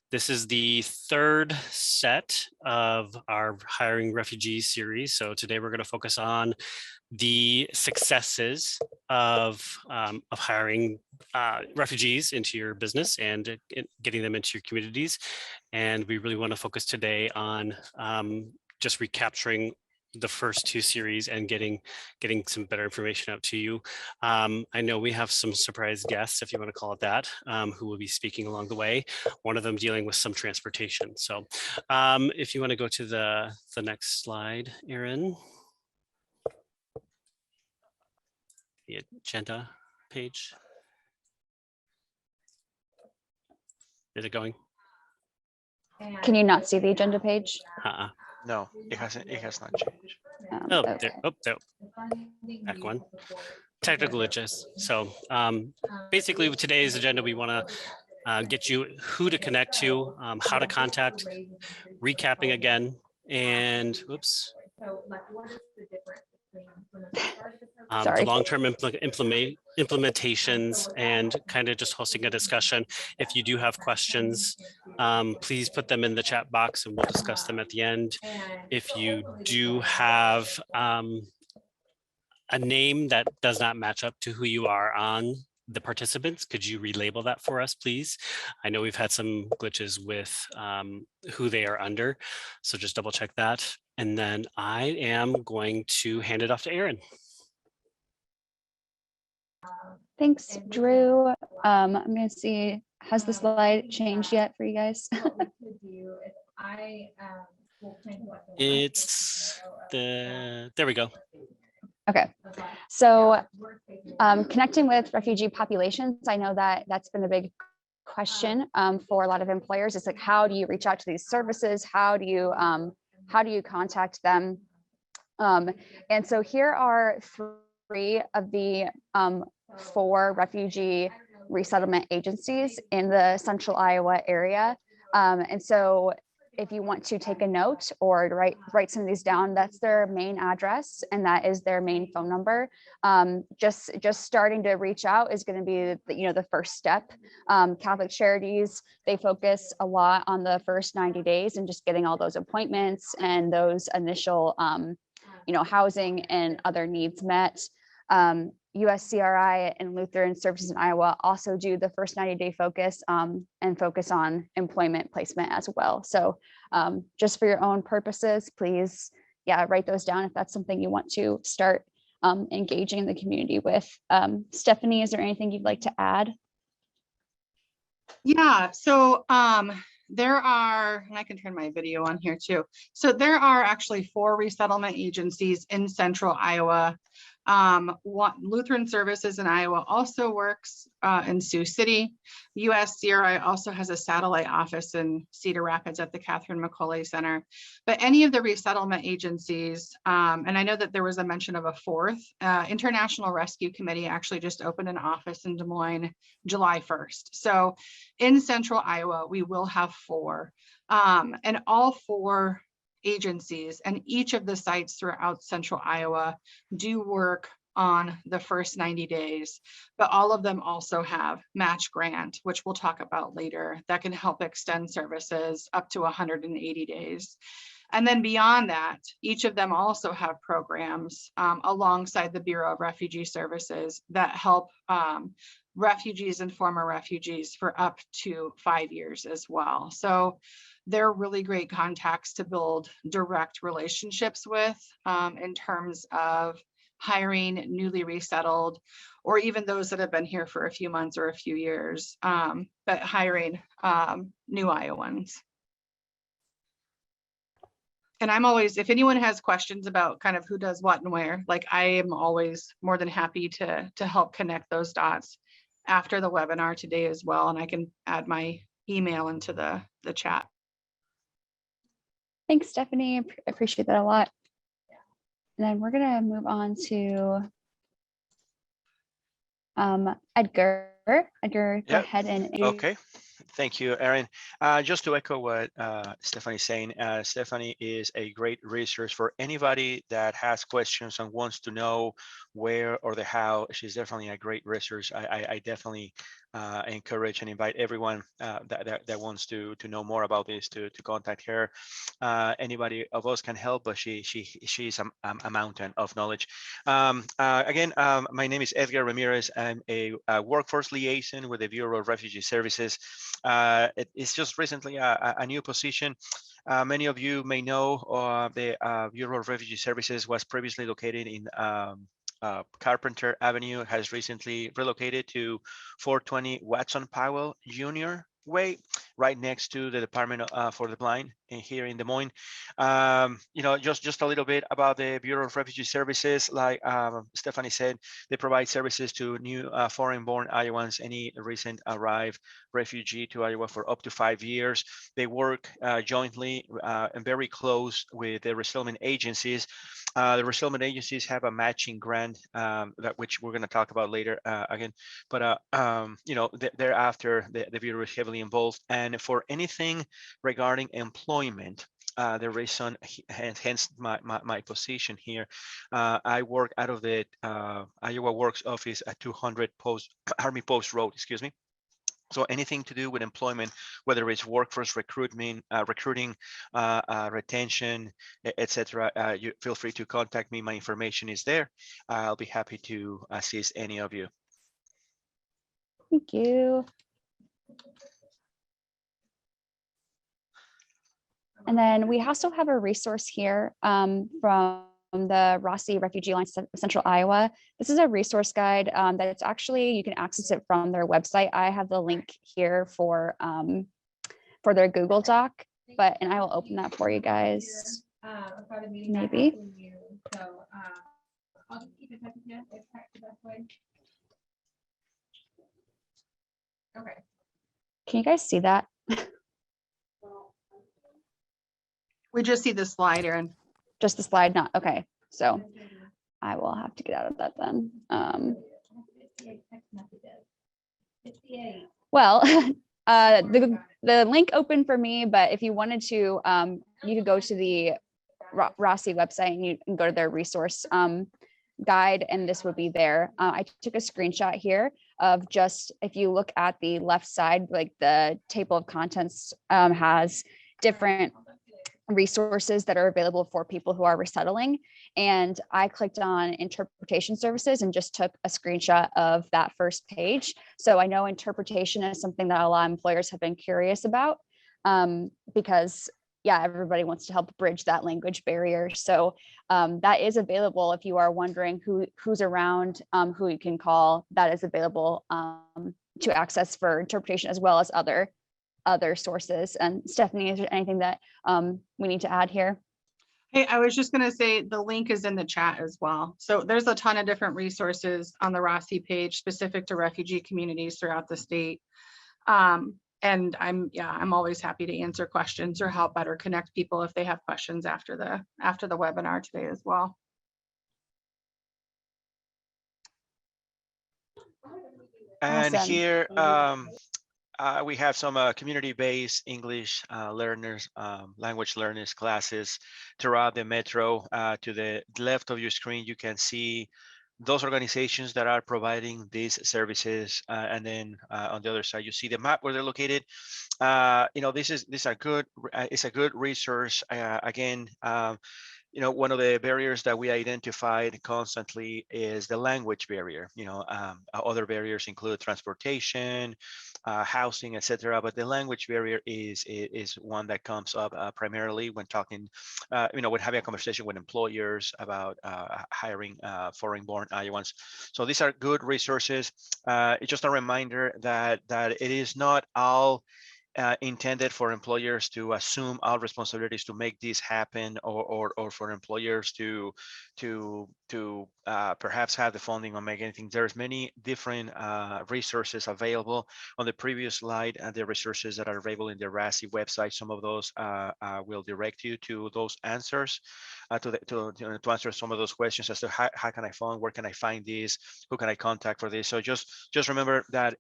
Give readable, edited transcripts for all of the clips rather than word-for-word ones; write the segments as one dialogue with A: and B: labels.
A: This is the third set of our Hiring Refugees series. So today we're going to focus on the successes of hiring refugees into your business and getting them into your communities. And we really want to focus today on just recapturing the first two series and getting some better information out to you. I know we have some surprise guests, if you want to call it that, who will be speaking along the way. One of them dealing with some transportation. So if you want to go to the next slide, Erin. The agenda page. Is it going?
B: Can you not see the agenda page?
C: No, it has not changed.
A: Oh, okay. There. Back one. Technical glitches. So basically with today's agenda, we want to get you who to connect to, how to contact, recapping again, and oops. The long-term implementations and kind of just hosting a discussion. If you do have questions, please put them in the chat box and we'll discuss them at the end. If you do have a name that does not match up to who you are on the participants, could you relabel that for us, please? I know we've had some glitches with who they are under, so just double check that. And then I am going to hand it off to Erin.
B: Thanks, Drew. I'm going to see, has the slide changed yet for you guys?
A: It's there we go.
B: Okay, so connecting with refugee populations, I know that that's been a big question for a lot of employers. It's like, how do you reach out to these services? How do you contact them? And so here are three of the 4 refugee resettlement agencies in the central Iowa area. And so if you want to take a note or write some of these down, that's their main address and that is their main phone number. Just starting to reach out is going to be the first step. Catholic Charities, they focus a lot on the first 90 days and just getting all those appointments and those initial housing and other needs met. USCRI and Lutheran Services in Iowa also do the first 90-day focus and focus on employment placement as well. So just for your own purposes, please, write those down if that's something you want to start engaging the community with. Stephanie, is there anything you'd like to add?
D: Yeah, so there are, and I can turn my video on here too. So there are actually 4 resettlement agencies in central Iowa. Lutheran Services in Iowa also works in Sioux City. USCRI also has a satellite office in Cedar Rapids at the Catherine McCauley Center. But any of the resettlement agencies, and I know that there was a mention of a 4th, International Rescue Committee actually just opened an office in Des Moines July 1st. So in central Iowa, we will have 4, and all 4 agencies and each of the sites throughout central Iowa do work on the first 90 days, but all of them also have match grant, which we'll talk about later, that can help extend services up to 180 days. And then beyond that, each of them also have programs alongside the Bureau of Refugee Services that help refugees and former refugees for up to 5 years as well. So they're really great contacts to build direct relationships with in terms of hiring newly resettled, or even those that have been here for a few months or a few years, but hiring new Iowans. And I'm always, if anyone has questions about kind of who does what and where, like I am always more than happy to help connect those dots after the webinar today as well. And I can add my email into the chat.
B: Thanks, Stephanie. I appreciate that a lot. And then we're going to move on to Edgar. Edgar, go ahead and.
C: Okay. Thank you, Erin. Just to echo what Stephanie's saying, Stephanie is a great resource for anybody that has questions and wants to know where or the how. She's definitely a great resource. I definitely encourage and invite everyone that wants to know more about this to contact her. Anybody of us can help, but she's a mountain of knowledge. Again, my name is Edgar Ramirez. I'm a workforce liaison with the Bureau of Refugee Services. It's just recently a new position. Many of you may know the Bureau of Refugee Services was previously located in Carpenter Avenue, has recently relocated to 420 Watson Powell Jr. Way, right next to the Department for the Blind here in Des Moines. Just a little bit about the Bureau of Refugee Services. Like Stephanie said, they provide services to new foreign-born Iowans, any recent arrived refugee to Iowa for up to 5 years. They work jointly and very close with the resettlement agencies. The resettlement agencies have a matching grant which we're going to talk about later again. But thereafter, the Bureau is heavily involved, and for anything regarding employment, the reason, hence my position here. I work out of the IowaWORKS office at 200 Army Post Road, excuse me. So anything to do with employment, whether it's workforce recruitment, recruiting, retention, etc., you feel free to contact me. My information is there. I'll be happy to assist any of you.
B: Thank you. And then we also have a resource here from the RACI Refugee Alliance of Central Iowa. This is a resource guide that's actually, you can access it from their website. I have the link here for their Google Doc, and I will open that for you guys. Maybe. Okay. Can you guys see that?
D: We just see the slide, Erin.
B: Just the slide, not okay. So I will have to get out of that then. Well, the link opened for me, but if you wanted to, you could go to the RACI website and you can go to their resource guide, and this would be there. I took a screenshot here of just, if you look at the left side, like the table of contents has different resources that are available for people who are resettling. And I clicked on interpretation services and just took a screenshot of that first page. So I know interpretation is something that a lot of employers have been curious about because yeah, everybody wants to help bridge that language barrier. So that is available if you are wondering who's around, who you can call. That is available to access for interpretation as well as other sources. And Stephanie, is there anything that we need to add here?
D: Hey, I was just going to say the link is in the chat as well. So there's a ton of different resources on the RACI page specific to refugee communities throughout the state. And I'm always happy to answer questions or help better connect people if they have questions after the webinar today as well.
C: And
B: Awesome.
C: here we have some community-based English learners, language learners classes throughout the metro. To the left of your screen, you can see those organizations that are providing these services, and then on the other side, you see the map where they're located. This is a good resource. Again, one of the barriers that we identified constantly is the language barrier. Other barriers include transportation, housing, etc. But the language barrier is one that comes up primarily when talking, when having a conversation with employers about hiring foreign-born Iowans. So these are good resources. It's just a reminder that it is not all intended for employers to assume all responsibilities to make this happen, or for employers to perhaps have the funding or make anything. There's many different resources available. On the previous slide, the resources that are available in the RACI website, some of those will direct you to those answers, to answer some of those questions as to how can I fund, where can I find these, who can I contact for this. So just remember that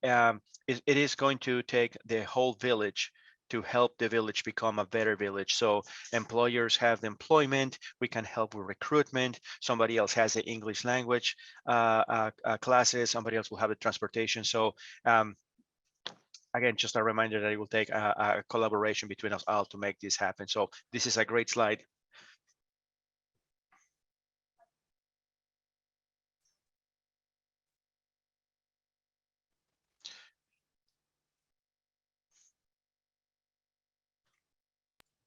C: it is going to take the whole village to help the village become a better village. So employers have the employment, we can help with recruitment, somebody else has the English language classes, somebody else will have the transportation. So again, just a reminder that it will take a collaboration between us all to make this happen. So this is a great slide.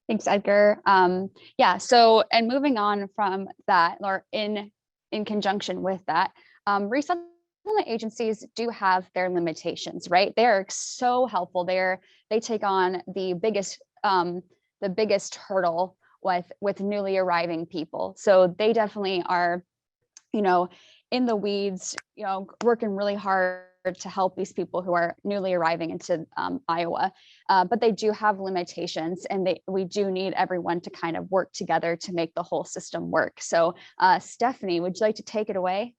B: Thanks, Edgar. Yeah, so, and moving on from that, or in conjunction with that, resettlement agencies do have their limitations, right? They're so helpful. They take on the biggest hurdle with newly arriving people. So they definitely are, you know, in the weeds, you know, working really hard to help these people who are newly arriving into Iowa, but they do have limitations, and we do need everyone to kind of work together to make the whole system work. So Stephanie, would you like to take it away?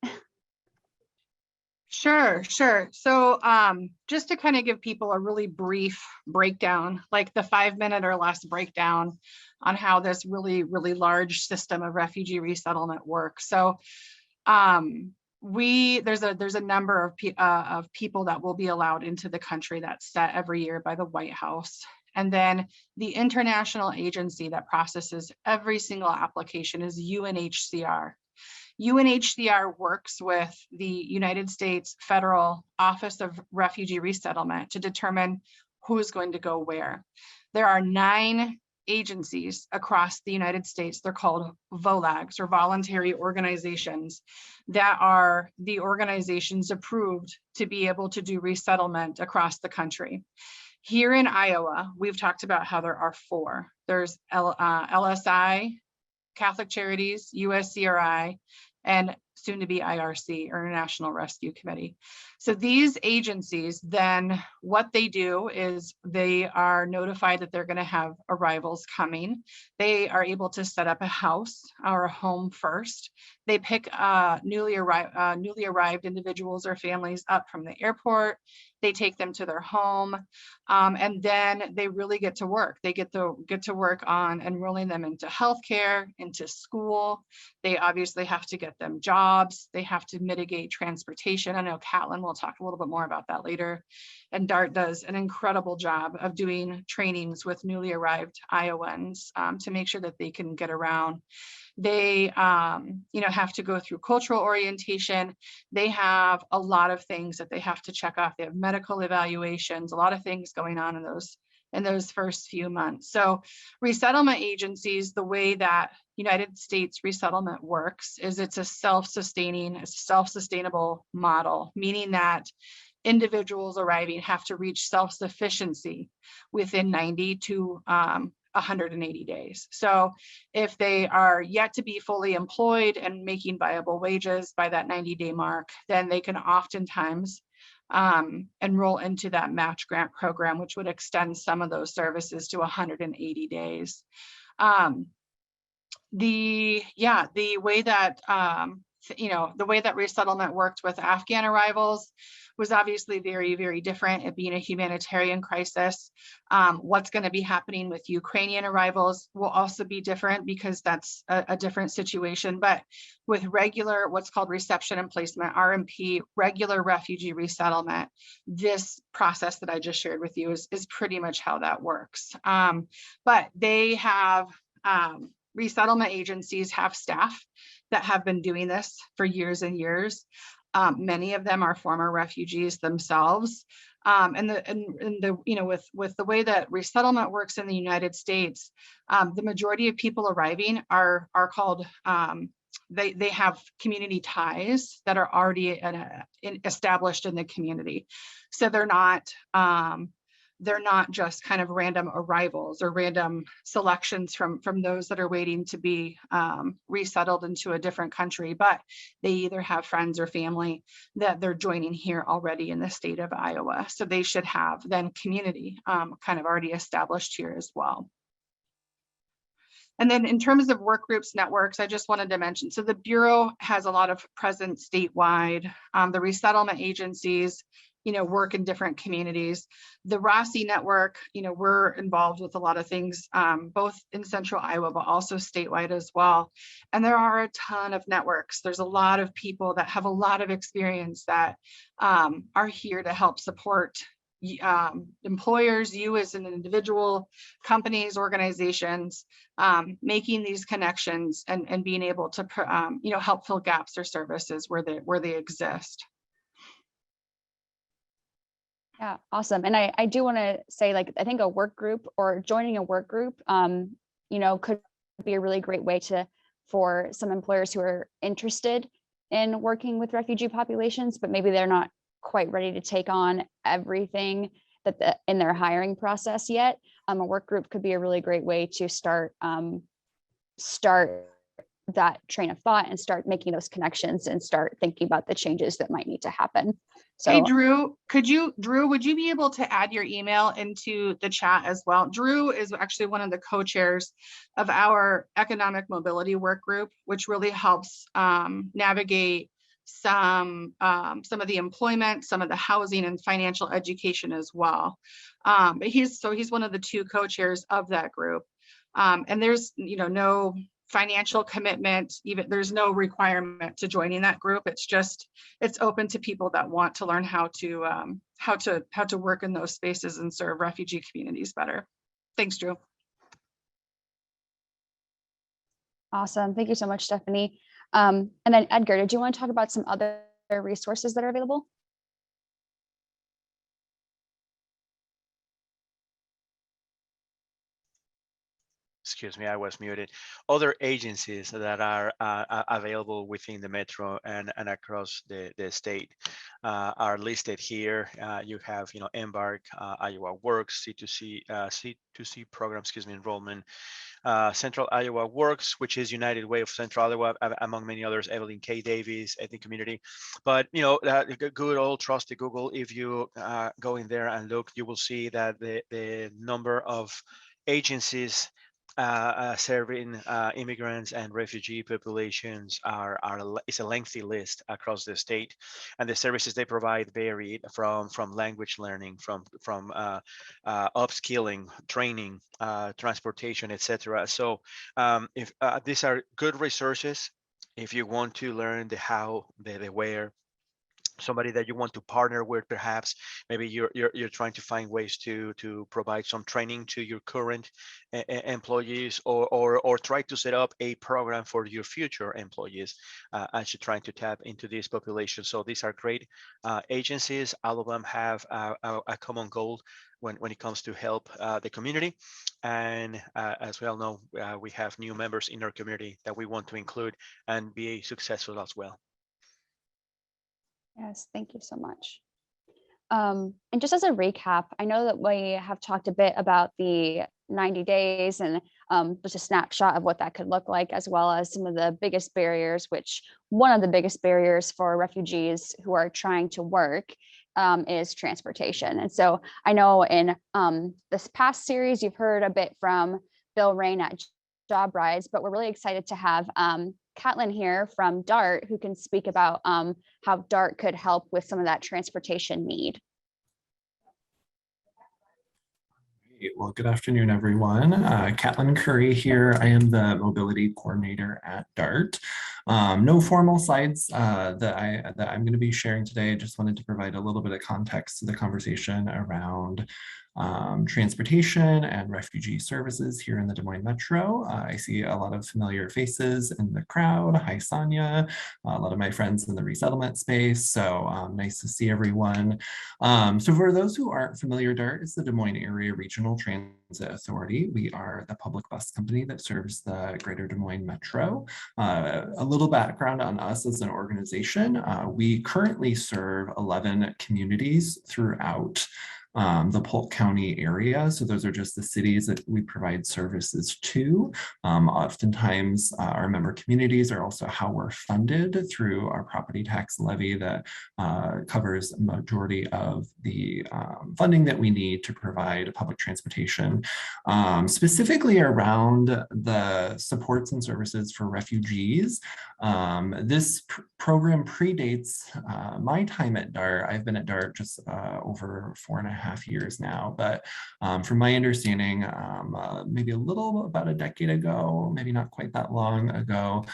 D: Sure. So just to kind of give people a really brief breakdown, like the 5-minute or less breakdown on how this really, really large system of refugee resettlement works. So there's a number of people that will be allowed into the country that's set every year by the White House. And then the international agency that processes every single application is UNHCR. UNHCR works with the United States Federal Office of Refugee Resettlement to determine who's going to go where. There are 9 agencies across the United States. They're called VOLAGs, or voluntary organizations, that are the organizations approved to be able to do resettlement across the country. Here in Iowa, we've talked about how there are 4. There's LSI, Catholic Charities, USCRI, and soon to be IRC, or International Rescue Committee. So these agencies, then what they do is they are notified that they're going to have arrivals coming. They are able to set up a house or a home first. They pick newly arrived individuals or families up from the airport. They take them to their home, and then they really get to work. They get to work on enrolling them into healthcare, into school. They obviously have to get them jobs. They have to mitigate transportation. I know Catlin will talk a little bit more about that later. And DART does an incredible job of doing trainings with newly arrived Iowans to make sure that they can get around. They have to go through cultural orientation. They have a lot of things that they have to check off. They have medical evaluations, a lot of things going on in those first few months. So resettlement agencies, the way that United States resettlement works is it's a self-sustainable model, meaning that individuals arriving have to reach self-sufficiency within 90 to 180 days. So if they are yet to be fully employed and making viable wages by that 90-day mark, then they can oftentimes enroll into that match grant program, which would extend some of those services to 180 days. The way that the way that resettlement worked with Afghan arrivals was obviously very, very different, it being a humanitarian crisis. What's going to be happening with Ukrainian arrivals will also be different, because that's a different situation. But with regular, what's called reception and placement, RMP, regular refugee resettlement, this process that I just shared with you is pretty much how that works. But they have resettlement agencies have staff that have been doing this for years and years. Many of them are former refugees themselves. With the way that resettlement works in the United States, the majority of people arriving are called, they have community ties that are already established in the community. So they're not just kind of random arrivals or random selections from those that are waiting to be resettled into a different country, but they either have friends or family that they're joining here already in the state of Iowa. So they should have then community kind of already established here as well. And then in terms of work groups, networks, I just wanted to mention, so the Bureau has a lot of presence statewide. The resettlement agencies, work in different communities. The RACI network, we're involved with a lot of things, both in central Iowa, but also statewide as well. And there are a ton of networks. There's a lot of people that have a lot of experience that are here to help support employers, you as an individual, companies, organizations, making these connections and being able to help fill gaps or services where they exist.
B: Yeah, awesome. And I do want to say, like, I think a work group or joining a work group, could be a really great way for some employers who are interested in working with refugee populations, but maybe they're not quite ready to take on everything in their hiring process yet. A work group could be a really great way to start that train of thought and start making those connections and start thinking about the changes that might need to happen. So,
D: hey, Drew, would you be able to add your email into the chat as well? Drew is actually one of the co-chairs of our economic mobility work group, which really helps navigate some of the employment, some of the housing and financial education as well. But he's one of the two co-chairs of that group. And there's, no financial commitment, even there's no requirement to joining that group. It's open to people that want to learn how to work in those spaces and serve refugee communities better. Thanks, Drew.
B: Awesome. Thank you so much, Stephanie. And then Edgar, did you want to talk about some other resources that are available?
C: Excuse me, I was muted. Other agencies that are available within the metro and across the state are listed here. You have, Embark, IowaWORKS, C2C program, enrollment, Central IowaWORKS, which is United Way of Central Iowa, among many others, Evelyn K. Davis, Ethnic Community. But, good old trusty Google, if you go in there and look, you will see that the number of agencies serving immigrants and refugee populations is a lengthy list across the state, and the services they provide vary from language learning, from upskilling, training, transportation, etc. So if these are good resources if you want to learn the how, the where, somebody that you want to partner with, perhaps maybe you're trying to find ways to provide some training to your current employees, or try to set up a program for your future employees as you're trying to tap into this population. So these are great agencies. All of them have a common goal when it comes to help the community. And as we all know, we have new members in our community that we want to include and be successful as well.
B: Yes, thank you so much. And just as a recap, I know that we have talked a bit about the 90 days and just a snapshot of what that could look like, as well as some of the biggest barriers, which one of the biggest barriers for refugees who are trying to work is transportation. And so I know in this past series, you've heard a bit from Bill Rain at Job Rides, but we're really excited to have Caitlin here from DART, who can speak about how DART could help with some of that transportation need.
E: Well, good afternoon, everyone. Caitlin Curry here. I am the mobility coordinator at DART. No formal slides that I'm going to be sharing today. I just wanted to provide a little bit of context to the conversation around transportation and refugee services here in the Des Moines Metro. I see a lot of familiar faces in the crowd. Hi, Sonia, a lot of my friends in the resettlement space. So nice to see everyone. So for those who aren't familiar, DART is the Des Moines Area Regional Transit Authority. We are the public bus company that serves the greater Des Moines Metro. A little background on us as an organization. We currently serve 11 communities throughout the Polk County area. So those are just the cities that we provide services to. Oftentimes our member communities are also how we're funded through our property tax levy that covers a majority of the funding that we need to provide public transportation specifically around the supports and services for refugees. This program predates my time at DART. I've been at DART just over 4.5 years now, but from my understanding, maybe about a decade ago, maybe not quite that long ago,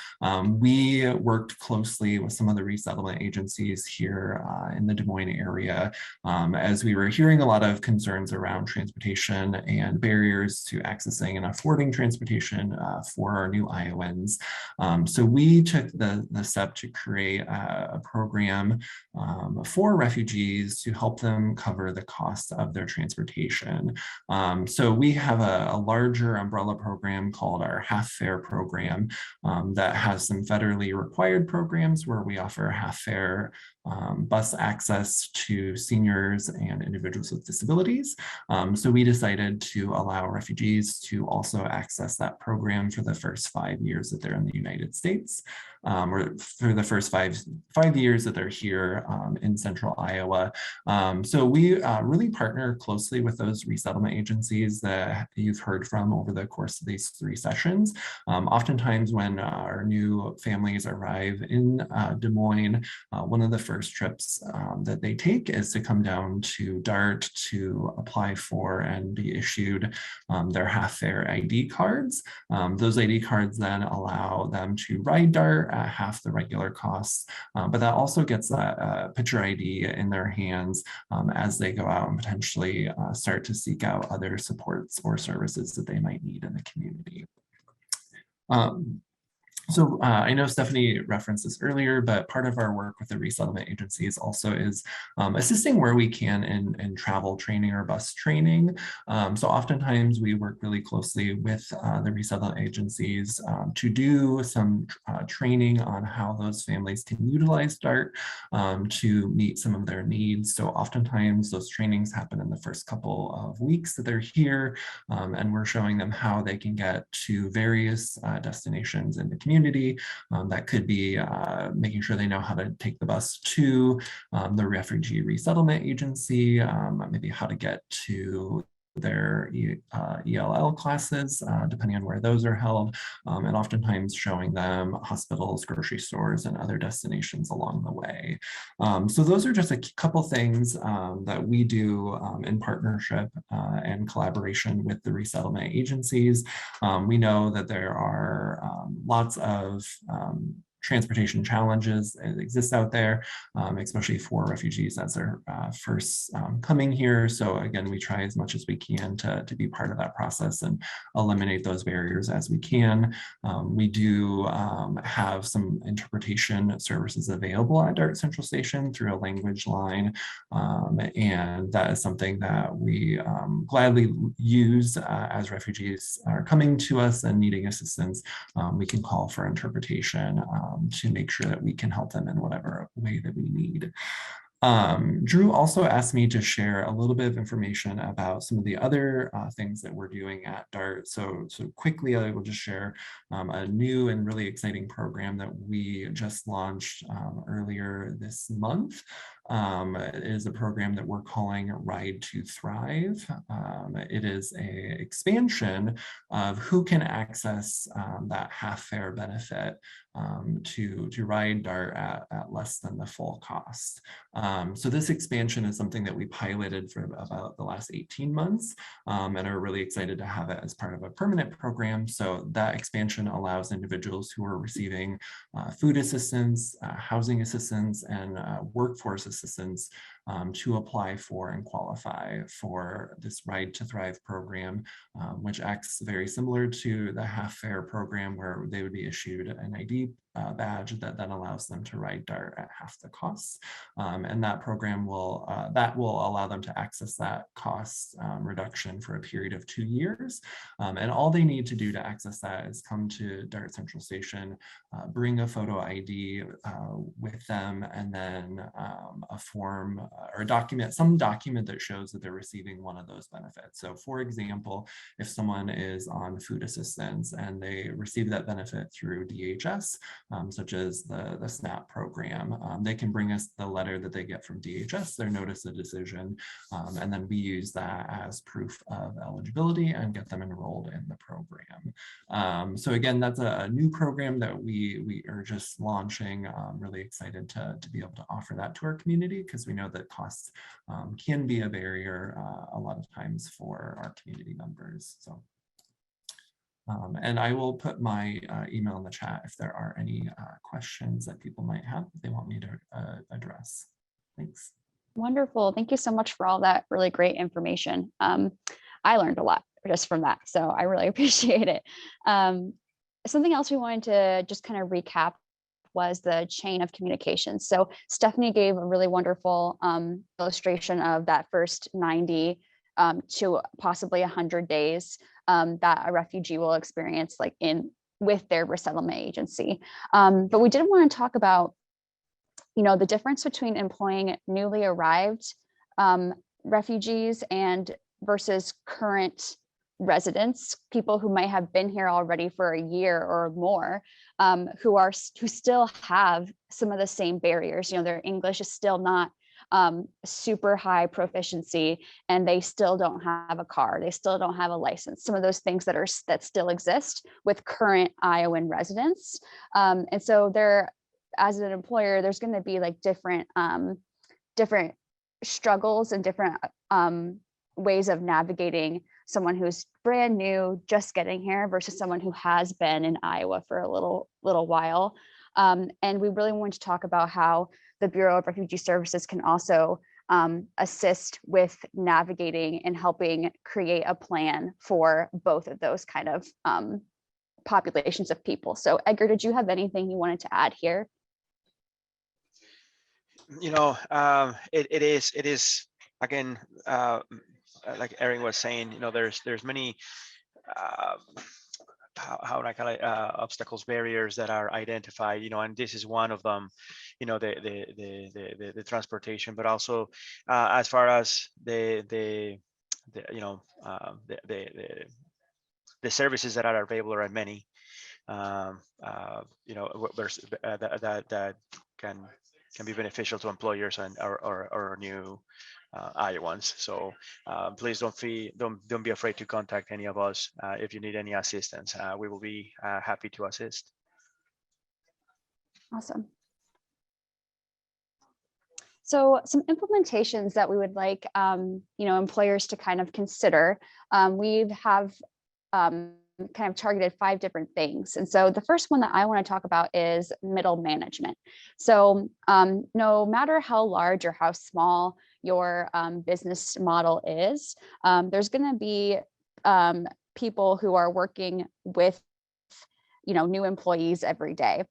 E: we worked closely with some of the resettlement agencies here in the Des Moines area as we were hearing a lot of concerns around transportation and barriers to accessing and affording transportation for our new Iowans. So we took the step to create a program for refugees to help them cover the cost of their transportation. So we have a larger umbrella program called our Half Fare program that has some federally required programs where we offer half fare bus access to seniors and individuals with disabilities. So we decided to allow refugees to also access that program for the first 5 years that they're in the United States, or for the first five years that they're here in central Iowa. So we really partner closely with those resettlement agencies that you've heard from over the course of these 3 sessions. Oftentimes when our new families arrive in Des Moines, one of the first trips that they take is to come down to DART to apply for and be issued their half-fare ID cards. Those ID cards then allow them to ride DART at half the regular costs, but that also gets that picture ID in their hands as they go out and potentially start to seek out other supports or services that they might need in the community. So I know Stephanie referenced this earlier, but part of our work with the resettlement agencies also is assisting where we can in travel training or bus training. So oftentimes we work really closely with the resettlement agencies to do some training on how those families can utilize DART to meet some of their needs. So oftentimes those trainings happen in the first couple of weeks that they're here, and we're showing them how they can get to various destinations in the community. That could be making sure they know how to take the bus to the Refugee Resettlement Agency, maybe how to get to their ELL classes, depending on where those are held, and oftentimes showing them hospitals, grocery stores, and other destinations along the way. So those are just a couple things that we do in partnership and collaboration with the resettlement agencies. We know that there are lots of transportation challenges that exist out there, especially for refugees as they're first coming here. So again, we try as much as we can to be part of that process and eliminate those barriers as we can. We do have some interpretation services available at DART Central Station through a language line, and that is something that we gladly use as refugees are coming to us and needing assistance. We can call for interpretation to make sure that we can help them in whatever way that we need. Drew also asked me to share a little bit of information about some of the other things that we're doing at DART. So quickly, I will just share a new and really exciting program that we just launched earlier this month. It is a program that we're calling Ride to Thrive. It is an expansion of who can access that half-fare benefit to ride DART at less than the full cost. So this expansion is something that we piloted for about the last 18 months and are really excited to have it as part of a permanent program. So that expansion allows individuals who are receiving food assistance, housing assistance, and workforce assistance to apply for and qualify for this Ride to Thrive program, which acts very similar to the half-fare program where they would be issued an ID badge that then allows them to ride DART at half the cost. And that program will allow them to access that cost reduction for a period of 2 years. And all they need to do to access that is come to DART Central Station, bring a photo ID with them, and then a form or a document, some document that shows that they're receiving one of those benefits. So for example, if someone is on food assistance and they receive that benefit through DHS, such as the SNAP program, they can bring us the letter that they get from DHS, their notice of decision, and then we use that as proof of eligibility and get them enrolled in the program. So again, that's a new program that we are just launching. Really excited to be able to offer that to our community, because we know that costs can be a barrier a lot of times for our community members. So, and I will put my email in the chat if there are any questions that people might have that they want me to address. Thanks.
B: Wonderful. Thank you so much for all that really great information. I learned a lot just from that, so I really appreciate it. Something else we wanted to just kind of recap was the chain of communication. So Stephanie gave a really wonderful illustration of that first 90 to possibly 100 days that a refugee will experience like with their resettlement agency. But we didn't want to talk about, you know, the difference between employing newly arrived refugees and versus current residents, people who might have been here already for a year or more, who still have some of the same barriers. You know, their English is still not super high proficiency, and they still don't have a car, they still don't have a license, some of those things that still exist with current Iowan residents. And so there, as an employer, there's going to be like different struggles and different ways of navigating someone who's brand new, just getting here, versus someone who has been in Iowa for a little while. And we really want to talk about how the Bureau of Refugee Services can also assist with navigating and helping create a plan for both of those kind of populations of people. So Edgar, did you have anything you wanted to add here?
C: You know, it is again, like Erin was saying, you know, there's many how would I call it, obstacles, barriers that are identified, you know, and this is one of them, you know, the transportation, but also as far as the services that are available are many, you know, that can be beneficial to employers and or new Iowans. So please don't be afraid to contact any of us if you need any assistance. We will be happy to assist.
B: Awesome. So some implementations that we would like you know, employers to kind of consider. We have kind of targeted 5 different things. And so the first one that I want to talk about is middle management. So no matter how large or how small your business model is, there's going to be people who are working with, you know, new employees every day.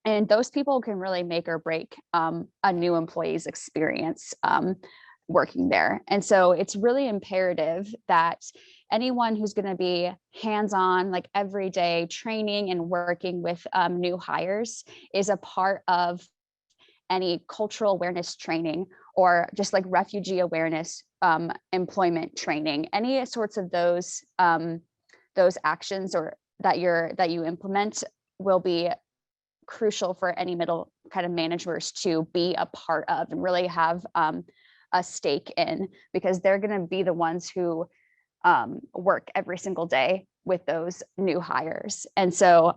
B: And those people can really make or break a new employee's experience working there. And so it's really imperative that anyone who's going to be hands-on, like everyday training and working with new hires is a part of any cultural awareness training, or just like refugee awareness employment training. Any sorts of those actions or that you implement will be crucial for any middle kind of managers to be a part of and really have a stake in, because they're going to be the ones who work every single day with those new hires. And so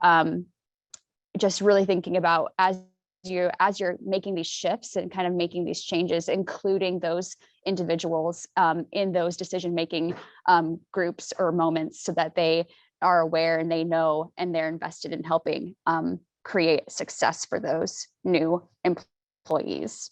B: just really thinking about as you're making these shifts and kind of making these changes, including those individuals in those decision-making groups or moments, so that they are aware and they know and they're invested in helping create success for those new employees.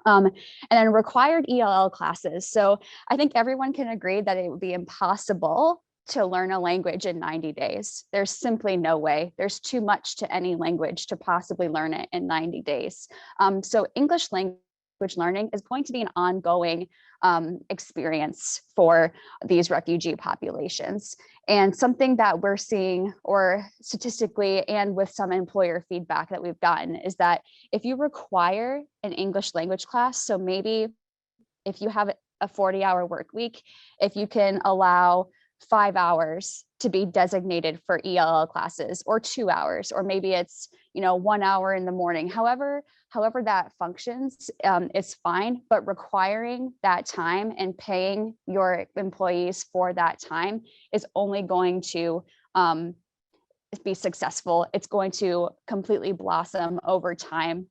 B: And then required ELL classes. So I think everyone can agree that it would be impossible to learn a language in 90 days. There's simply no way. There's too much to any language to possibly learn it in 90 days. So English language learning is going to be an ongoing experience for these refugee populations. And something that we're seeing, or statistically and with some employer feedback that we've gotten, is that if you require an English language class, so maybe if you have a 40-hour work week, if you can allow 5 hours to be designated for ELL classes, or 2 hours, or maybe it's 1 hour in the morning, however that functions, it's fine. But requiring that time and paying your employees for that time is only going to be successful. It's going to completely blossom over time.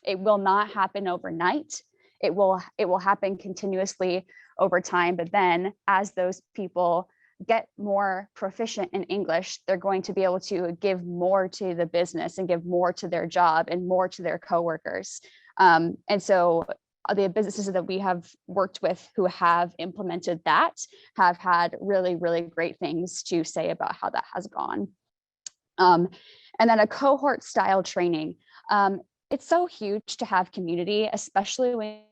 B: It will not happen overnight. It will happen continuously over time. But then as those people get more proficient in English, they're going to be able to give more to the business and give more to their job and more to their coworkers. And so the businesses that we have worked with who have implemented that have had really, really great things to say about how that has gone. And then a cohort style training. It's so huge to have community, especially when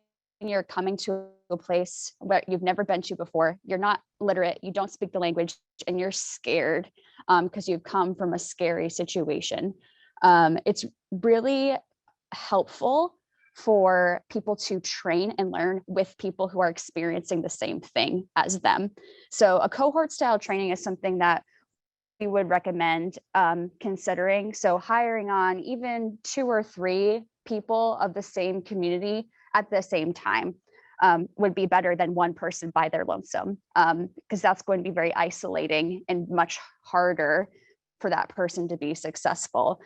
B: you're coming to a place where you've never been to before. You're not literate, you don't speak the language, and you're scared because you've come from a scary situation. It's really helpful for people to train and learn with people who are experiencing the same thing as them. So a cohort style training is something that we would recommend considering. So hiring on even 2 or 3 people of the same community at the same time would be better than one person by their lonesome, because that's going to be very isolating and much harder for that person to be successful.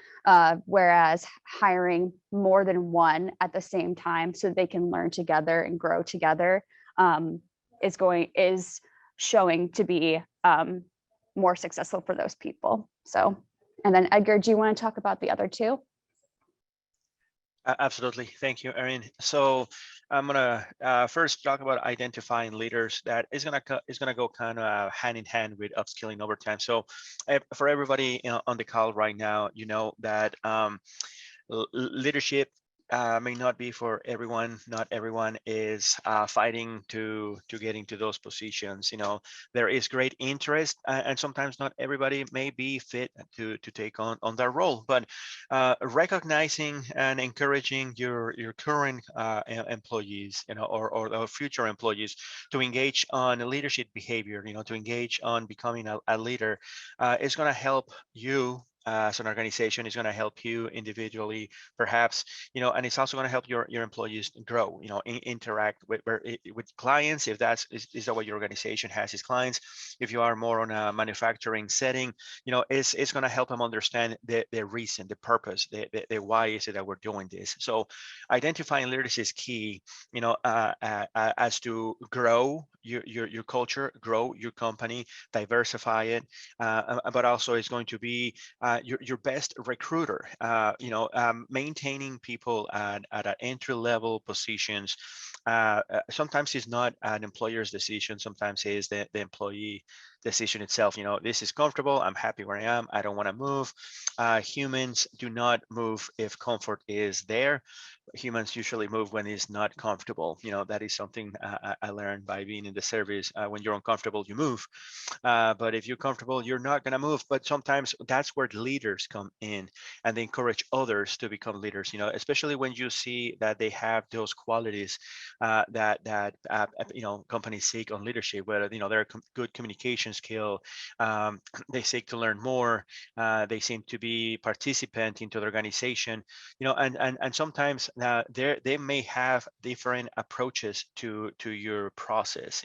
B: Whereas hiring more than one at the same time so they can learn together and grow together is showing to be more successful for those people. So, and then Edgar, do you want to talk about the other 2?
C: Absolutely. Thank you, Erin. So I'm gonna first talk about identifying leaders. That is gonna go kind of hand in hand with upskilling over time. So for everybody on the call right now, that leadership may not be for everyone. Not everyone is fighting to get into those positions. There is great interest, and sometimes not everybody may be fit to take on that role. But recognizing and encouraging your current employees, or future employees, to engage on leadership behavior, to engage on becoming a leader, is going to help you as an organization, is going to help you individually, perhaps, and it's also going to help your employees grow, interact with clients, if is that what your organization has as clients. If you are more on a manufacturing setting, it's going to help them understand the reason, the purpose, the why is it that we're doing this. So identifying leaders is key, as to grow your culture, grow your company, diversify it, but also it's going to be your best recruiter. Maintaining people at entry-level positions sometimes is not an employer's decision. Sometimes it is the employee decision itself. This is comfortable, I'm happy where I am, I don't want to move. Humans do not move if comfort is there. Humans usually move when it's not comfortable. That is something I learned by being in the service. When you're uncomfortable, you move. But if you're comfortable, you're not going to move. But sometimes that's where leaders come in, and they encourage others to become leaders, especially when you see that they have those qualities that companies seek on leadership, whether they're good communication skill, they seek to learn more, they seem to be participant into the organization, and sometimes they may have different approaches to your process.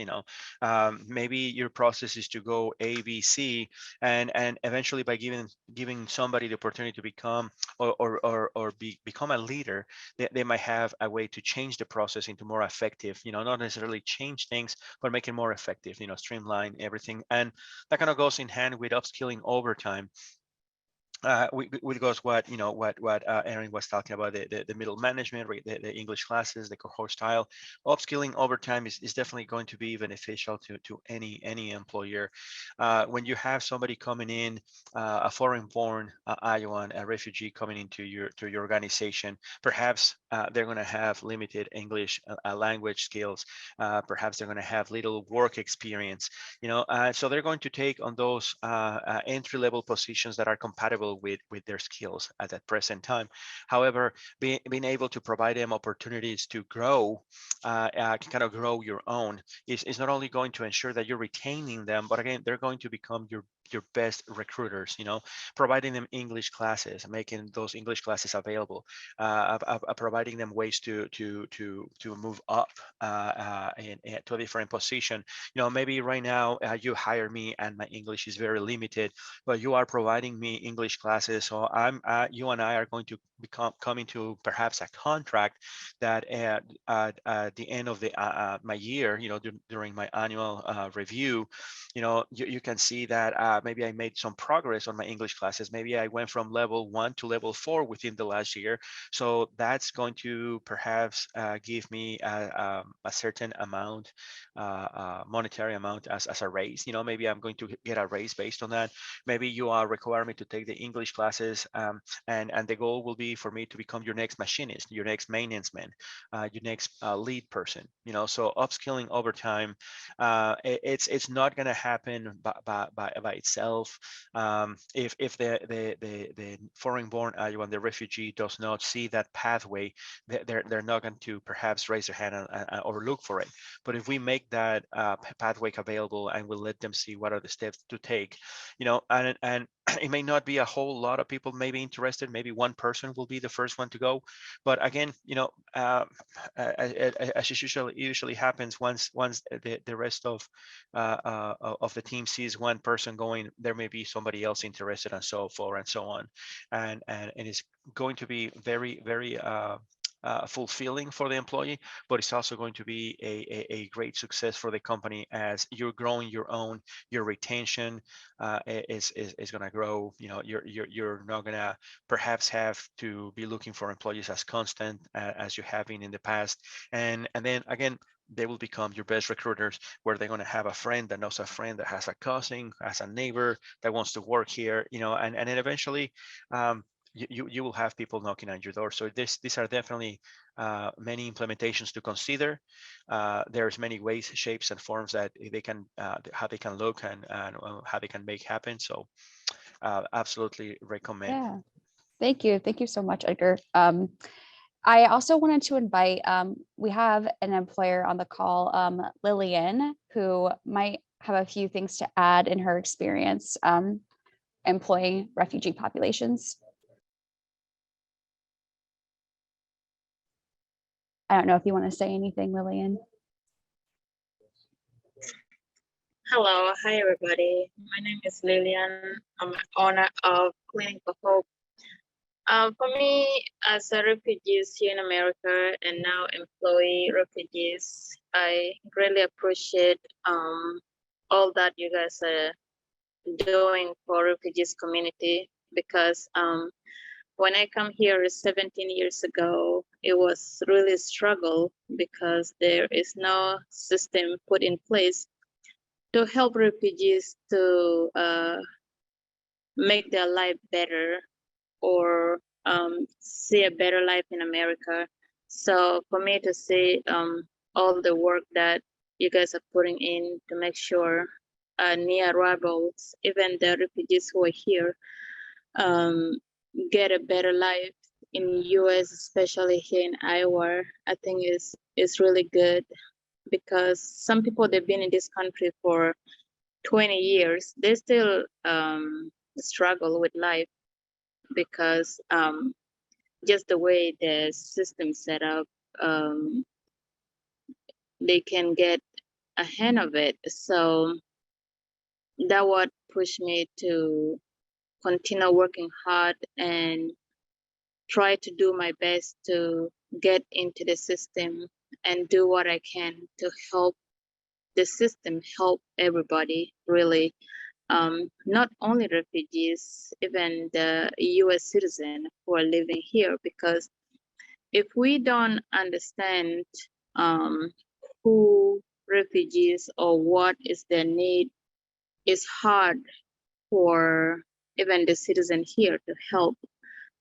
C: Maybe your process is to go A, B, C, and eventually by giving somebody the opportunity to become become a leader, they might have a way to change the process into more effective. Not necessarily change things, but make it more effective. Streamline everything, and that kind of goes in hand with upskilling over time. With goes what Erin was talking about, the middle management, the English classes, the cohort style. Upskilling over time is definitely going to be beneficial to any employer. When you have somebody coming in, a foreign-born Iowan, a refugee coming into your organization, perhaps they're going to have limited English language skills. Perhaps they're going to have little work experience, so they're going to take on those entry-level positions that are compatible with their skills at that present time. However, being able to provide them opportunities to grow, kind of grow your own, is not only going to ensure that you're retaining them, but again, they're going to become your best recruiters, providing them English classes, making those English classes available, providing them ways to move up to a different position. Maybe right now you hire me and my English is very limited, but you are providing me English classes, so you and I are going to coming to perhaps a contract that at the end of my year, during my annual review, you can see that maybe I made some progress on my English classes. Maybe I went from level 1 to level 4 within the last year. So that's going to perhaps give me a certain amount, monetary amount as a raise. Maybe I'm going to get a raise based on that. Maybe you are requiring me to take the English classes, and the goal will be for me to become your next machinist, your next maintenance man, your next lead person. So upskilling over time, it's not going to happen by itself. If the foreign-born Iowan, the refugee, does not see that pathway, they're not going to perhaps raise their hand or look for it. But if we make that pathway available and we'll let them see what are the steps to take, and it may not be a whole lot of people may be interested. Maybe one person will be the first one to go. But again, as usually happens, once the rest of the team sees one person going, there may be somebody else interested, and so forth and so on. And it's going to be very, very fulfilling for the employee, but it's also going to be a great success for the company as you're growing your retention is going to grow. You're not going to perhaps have to be looking for employees as constant as you have been in the past, and then again, they will become your best recruiters, where they're going to have a friend that knows a friend that has a cousin, has a neighbor that wants to work here, and then eventually you will have people knocking on your door. So these are definitely many implementations to consider. There's many ways, shapes, and forms that they can how they can look and how they can make happen. So absolutely recommend.
B: Yeah, thank you so much, Edgar. I also wanted to invite, we have an employer on the call, Lillian, who might have a few things to add in her experience employing refugee populations. I don't know if you want to say anything, Lillian.
F: Hello, hi everybody. My name is Lillian. I'm an owner of Clinic for Hope. For me, as a refugee here in America and now employee refugees, I greatly appreciate all that you guys are doing for refugees community, because when I come here 17 years ago, it was really a struggle because there is no system put in place to help refugees to make their life better or see a better life in America. So for me to see all the work that you guys are putting in to make sure near arrivals, even the refugees who are here, get a better life in US, especially here in Iowa, I think is really good, because some people, they've been in this country for 20 years, they still struggle with life because just the way the system set up, they can get ahead of it. So that what pushed me to continue working hard and try to do my best to get into the system and do what I can to help the system, help everybody, really. Not only refugees, even the US citizen who are living here, because if we don't understand who refugees or what is their need, it's hard for even the citizen here to help.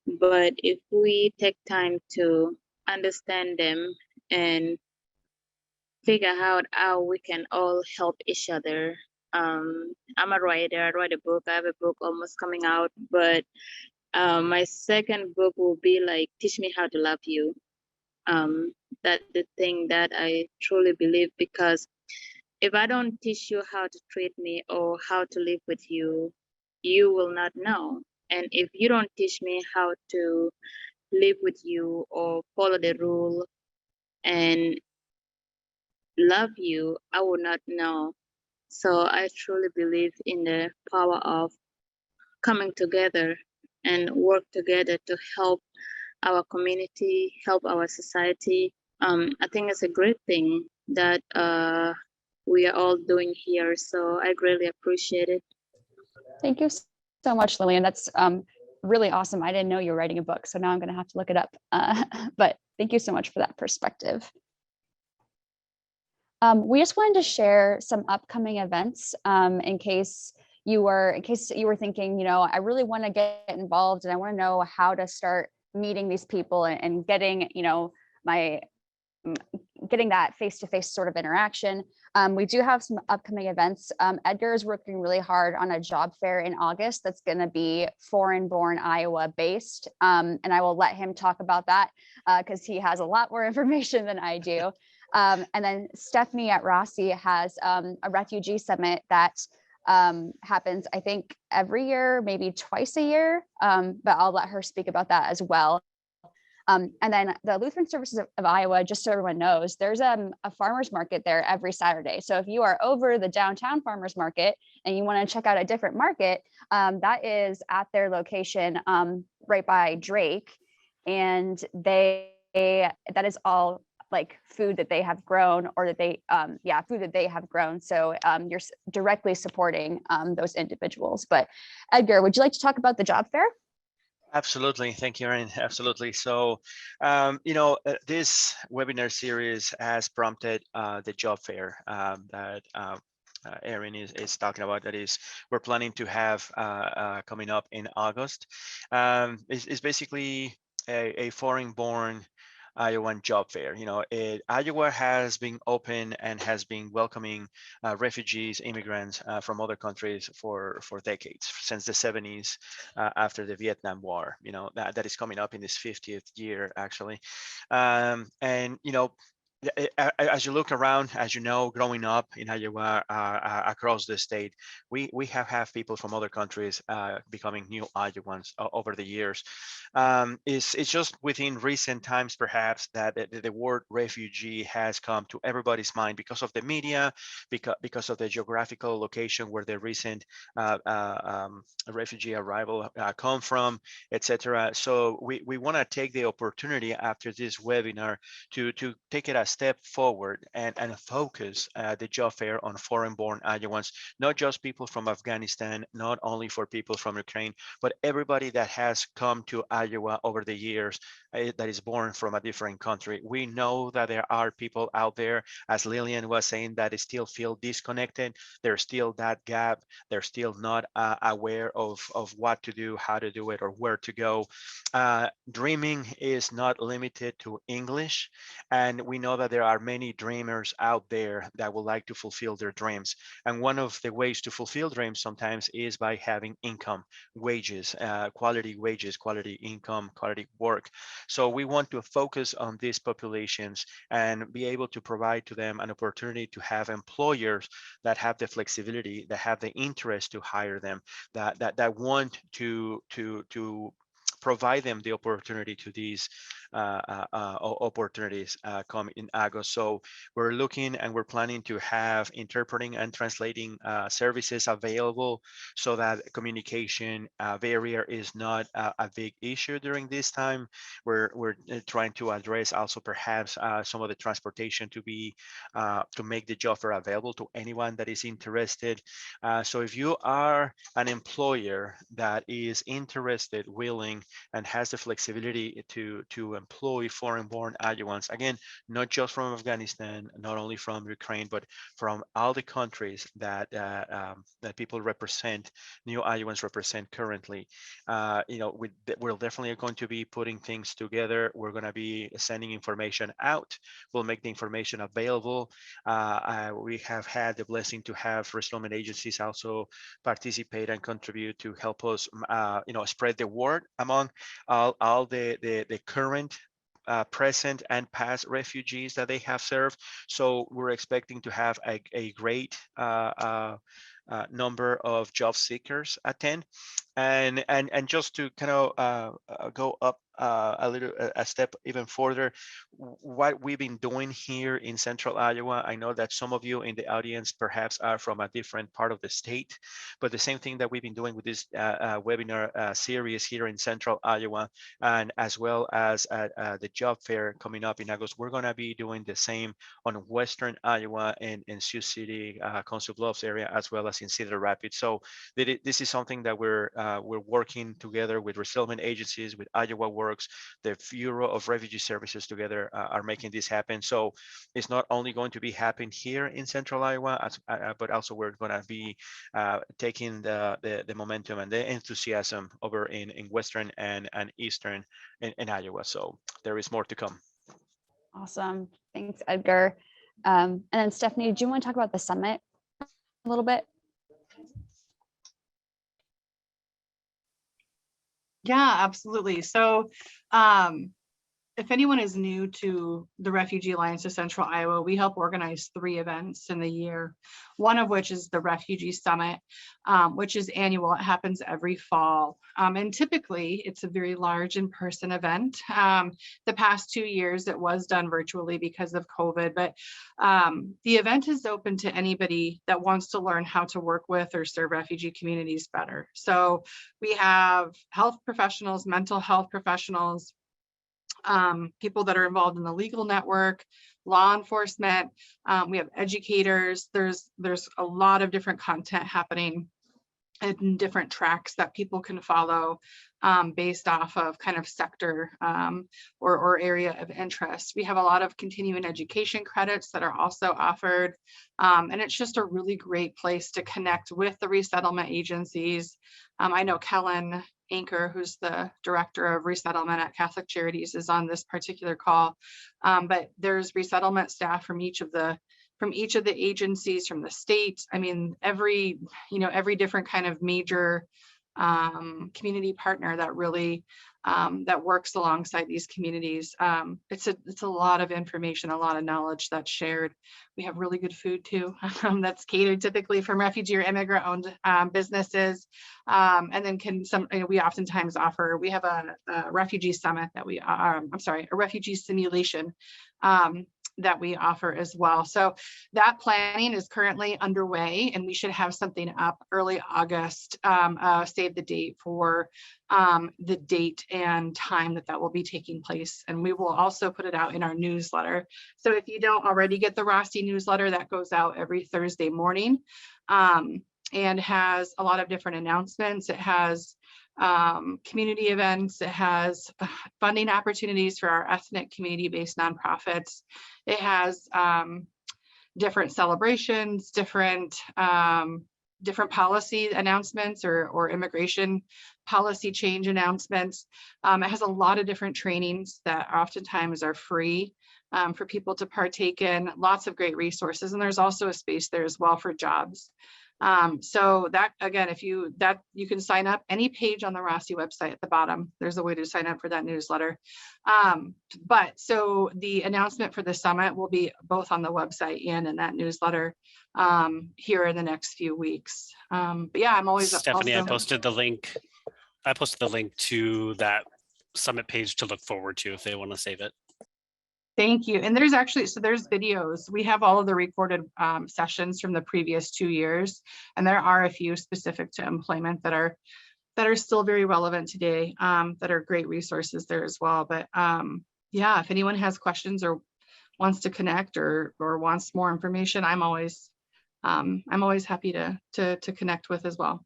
F: But if we take time to understand them and figure out how we can all help each other. I'm a writer, I write a book, I have a book almost coming out, but my second book will be like, Teach Me How to Love You. That's the thing that I truly believe, because if I don't teach you how to treat me or how to live with you, you will not know. And if you don't teach me how to live with you or follow the rule and love you, I will not know. So I truly believe in the power of coming together and work together to help our community, help our society. I think it's a great thing that we are all doing here. So I greatly appreciate it.
B: Thank you so much, Lillian. That's really awesome. I didn't know you were writing a book, so now I'm going to have to look it up. But thank you so much for that perspective. We just wanted to share some upcoming events in case you were thinking, you know, I really want to get involved and I want to know how to start meeting these people and getting, you know, getting that face-to-face sort of interaction. We do have some upcoming events. Edgar is working really hard on a job fair in August that's going to be foreign-born Iowa based. And I will let him talk about that because he has a lot more information than I do. And then Stephanie at RACI has a Refugee Summit that happens, I think, every year, maybe twice a year, but I'll let her speak about that as well. And then the Lutheran Services of Iowa, just so everyone knows, there's a farmer's market there every Saturday. So if you are over the downtown farmer's market and you want to check out a different market, that is at their location right by Drake. And that is all like food that they have grown, or that they, food that they have grown. So you're directly supporting those individuals. But Edgar, would you like to talk about the job fair?
C: Absolutely. Thank you, Erin. Absolutely. So, this webinar series has prompted the job fair that Erin is talking about. That is, we're planning to have coming up in August. It's basically a foreign-born Iowan job fair. You know, Iowa has been open and has been welcoming refugees, immigrants from other countries for decades, since the 70s, after the Vietnam War. You know, that is coming up in this 50th year, actually. And, you know, as you look around, as you know, growing up in Iowa, across the state, we have had people from other countries becoming new Iowans over the years. It's just within recent times, perhaps, that the word refugee has come to everybody's mind because of the media, because of the geographical location where the recent refugee arrival come from, etc. So we want to take the opportunity after this webinar to take it a step forward and focus the job fair on foreign-born Iowans, not just people from Afghanistan, not only for people from Ukraine, but everybody that has come to Iowa over the years that is born from a different country. We know that there are people out there, as Lillian was saying, that still feel disconnected. There's still that gap. They're still not aware of what to do, how to do it, or where to go. Dreaming is not limited to English, and we know that there are many dreamers out there that would like to fulfill their dreams. And one of the ways to fulfill dreams sometimes is by having income, wages, quality income, quality work. So we want to focus on these populations and be able to provide to them an opportunity to have employers that have the flexibility, that have the interest to hire them, that want to provide them the opportunity to these opportunities come in August. So we're looking and we're planning to have interpreting and translating services available so that communication barrier is not a big issue during this time. We're trying to address also perhaps some of the transportation to make the job fair available to anyone that is interested. So if you are an employer that is interested, willing and has the flexibility to employ foreign-born Iowans. Again, not just from Afghanistan, not only from Ukraine, but from all the countries that that people represent, new Iowans represent currently. We're definitely going to be putting things together. We're going to be sending information out. We'll make the information available. We have had the blessing to have resettlement agencies also participate and contribute to help us, spread the word among all the current present and past refugees that they have served. So we're expecting to have a great number of job seekers attend, and just to kind of go up a step even further, what we've been doing here in Central Iowa. I know that some of you in the audience perhaps are from a different part of the state, but the same thing that we've been doing with this webinar series here in Central Iowa, and as well as the job fair coming up in August, we're going to be doing the same on Western Iowa and in Sioux City, Council Bluffs area, as well as in Cedar Rapids. So this is something that we're working together with resettlement agencies, with IowaWORKS, the Bureau of Refugee Services together are making this happen. So it's not only going to be happening here in Central Iowa, but also we're going to be taking the momentum and the enthusiasm over in Western and Eastern in Iowa. So there is more to come.
B: Awesome. Thanks, Edgar. And then Stephanie, do you want to talk about the summit a little bit?
D: Yeah, absolutely. So if anyone is new to the Refugee Alliance of Central Iowa, we help organize 3 events in the year, one of which is the Refugee Summit, which is annual. It happens every fall. And typically it's a very large in-person event. The past 2 years it was done virtually because of COVID, but the event is open to anybody that wants to learn how to work with or serve refugee communities better. So we have health professionals, mental health professionals, people that are involved in the legal network, law enforcement. We have educators. There's a lot of different content happening in different tracks that people can follow based off of kind of sector or area of interest. We have a lot of continuing education credits that are also offered. And it's just a really great place to connect with the resettlement agencies. I know Kellen Anchor, who's the director of resettlement at Catholic Charities, is on this particular call. But there's resettlement staff from each of the agencies, from the state. I mean, every different kind of major community partner that really that works alongside these communities. It's a lot of information, a lot of knowledge that's shared. We have really good food too, that's catered typically from refugee or immigrant owned businesses. And then we oftentimes offer, we have a refugee summit that a refugee simulation that we offer as well. So that planning is currently underway, and we should have something up early August, save the date for the date and time that will be taking place. And we will also put it out in our newsletter. So if you don't already get the RACI newsletter, that goes out every Thursday morning and has a lot of different announcements. It has community events. It has funding opportunities for our ethnic community-based nonprofits. It has different celebrations, different policy announcements or immigration policy change announcements. It has a lot of different trainings that oftentimes are free for people to partake in, lots of great resources. And there's also a space there as well for jobs. So that, again, you can sign up any page on the RACI website at the bottom. There's a way to sign up for that newsletter. But so the announcement for the summit will be both on the website and in that newsletter here in the next few weeks. But yeah, I'm always
A: Stephanie, I posted the link to that summit page to look forward to if they want to save it.
D: Thank you. And there's videos. We have all of the recorded sessions from the previous 2 years, and there are a few specific to employment that are still very relevant today, that are great resources there as well. But yeah, if anyone has questions or wants to connect or wants more information, I'm always happy to connect with as well.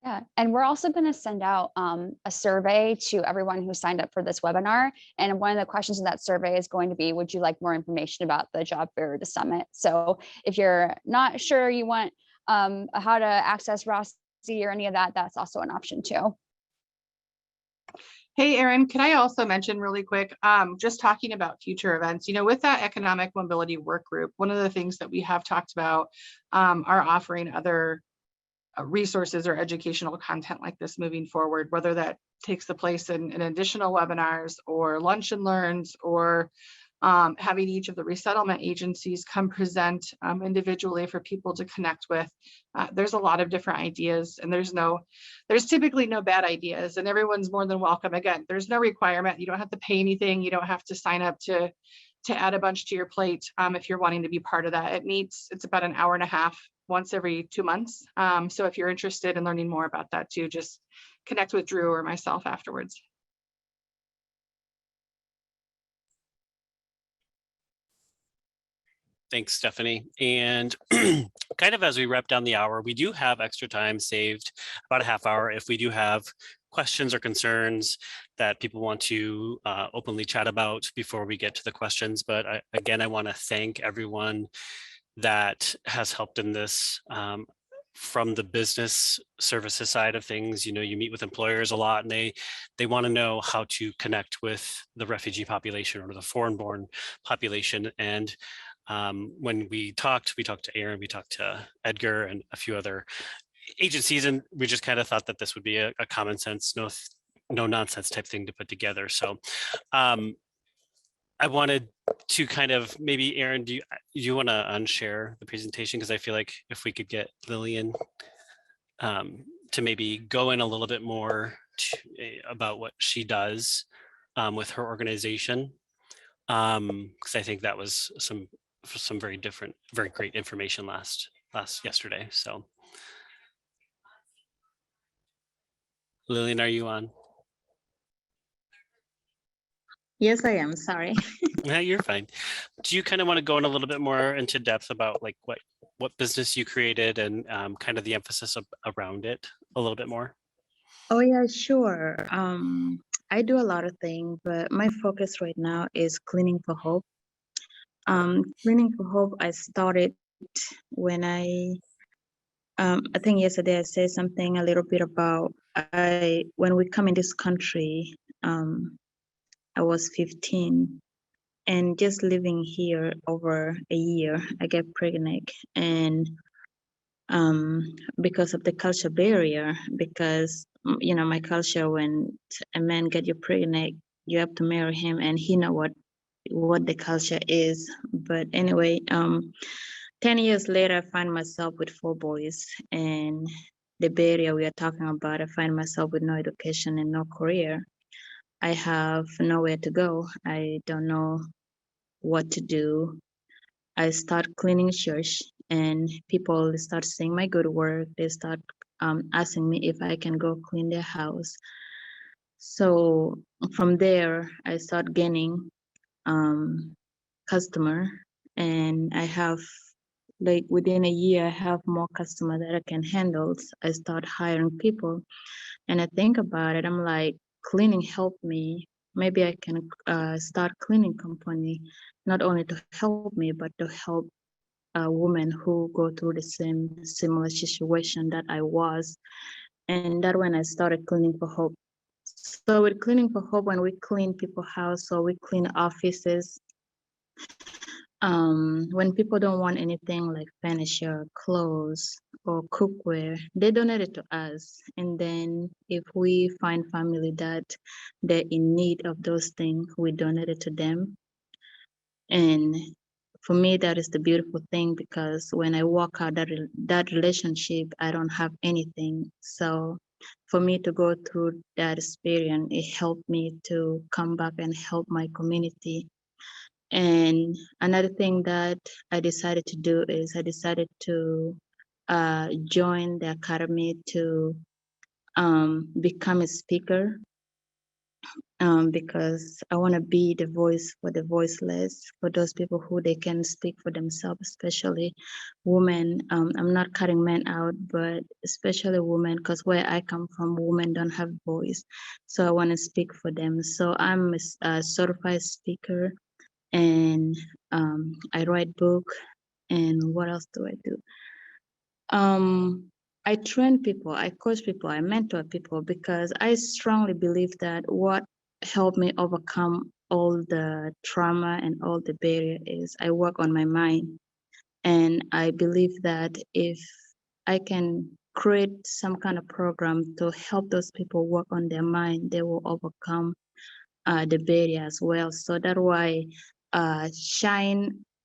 B: Yeah, and we're also going to send out a survey to everyone who signed up for this webinar. And one of the questions in that survey is going to be, would you like more information about the job fair or the summit? So if you're not sure you want how to access RACI or any of that, that's also an option too.
D: Hey, Erin, can I also mention really quick, just talking about future events, with that economic mobility work group, one of the things that we have talked about are offering other resources or educational content like this moving forward, whether that takes the place in additional webinars or lunch and learns, or having each of the resettlement agencies come present individually for people to connect with. There's a lot of different ideas, and there's typically no bad ideas, and everyone's more than welcome. Again, there's no requirement. You don't have to pay anything. You don't have to sign up to add a bunch to your plate if you're wanting to be part of that. It's about an hour and a half once every 2 months. So if you're interested in learning more about that too, just connect with Drew or myself afterwards.
A: Thanks, Stephanie. And kind of as we wrap down the hour, we do have extra time saved, about a half hour, if we do have questions or concerns that people want to openly chat about before we get to the questions. But again, I want to thank everyone that has helped in this. From the business services side of things, you meet with employers a lot, and they want to know how to connect with the refugee population or the foreign-born population. And when we talked to Aaron, we talked to Edgar and a few other agencies, and we just kind of thought that this would be a common sense, no nonsense type thing to put together. So I wanted to kind of, maybe Aaron, do you want to unshare the presentation? Because I feel like if we could get Lillian to maybe go in a little bit more about what she does with her organization, because I think that was some very great information yesterday. So Lillian, are you on?
F: Yes, I am. Sorry.
A: Yeah, you're fine. Do you kind of want to go in a little bit more into depth about like what business you created and kind of the emphasis around it a little bit more?
F: Oh yeah, sure. I do a lot of things, but my focus right now is Cleaning for Hope. Cleaning for Hope, I started when I think yesterday I said something a little bit about when we come in this country, I was 15, and just living here over a year, I get pregnant, and because of the culture barrier, because my culture, when a man get you pregnant, you have to marry him, and he know what the culture is. But anyway, 10 years later, I find myself with 4 boys, and the barrier we are talking about, I find myself with no education and no career. I have nowhere to go. I don't know what to do. I start cleaning church, and people start seeing my good work. They start asking me if I can go clean their house. So from there, I start gaining customer, and I have, like, within a year, I have more customer that I can handle. I start hiring people, and I think about it, I'm like, cleaning helped me. Maybe I can start cleaning company, not only to help me, but to help women who go through the similar situation that I was. And that when I started Cleaning for Hope. So with Cleaning for Hope, when we clean people's house, so we clean offices, when people don't want anything like furniture, clothes, or cookware, they donate it to us. And then if we find family that they're in need of those things, we donate it to them. And for me, that is the beautiful thing, because when I walk out that relationship, I don't have anything. So for me to go through that experience, it helped me to come back and help my community. And another thing that I decided to do is I decided to join the academy to become a speaker. because I want to be the voice for the voiceless, for those people who they can speak for themselves, especially women. I'm not cutting men out, but especially women, because where I come from, women don't have voice. So I want to speak for them. So I'm a certified speaker, and I write book. And what else do I do? I train people, I coach people, I mentor people, because I strongly believe that what helped me overcome all the trauma and all the barrier is I work on my mind. And I believe that if I can create some kind of program to help those people work on their mind, they will overcome the barrier as well. So that's why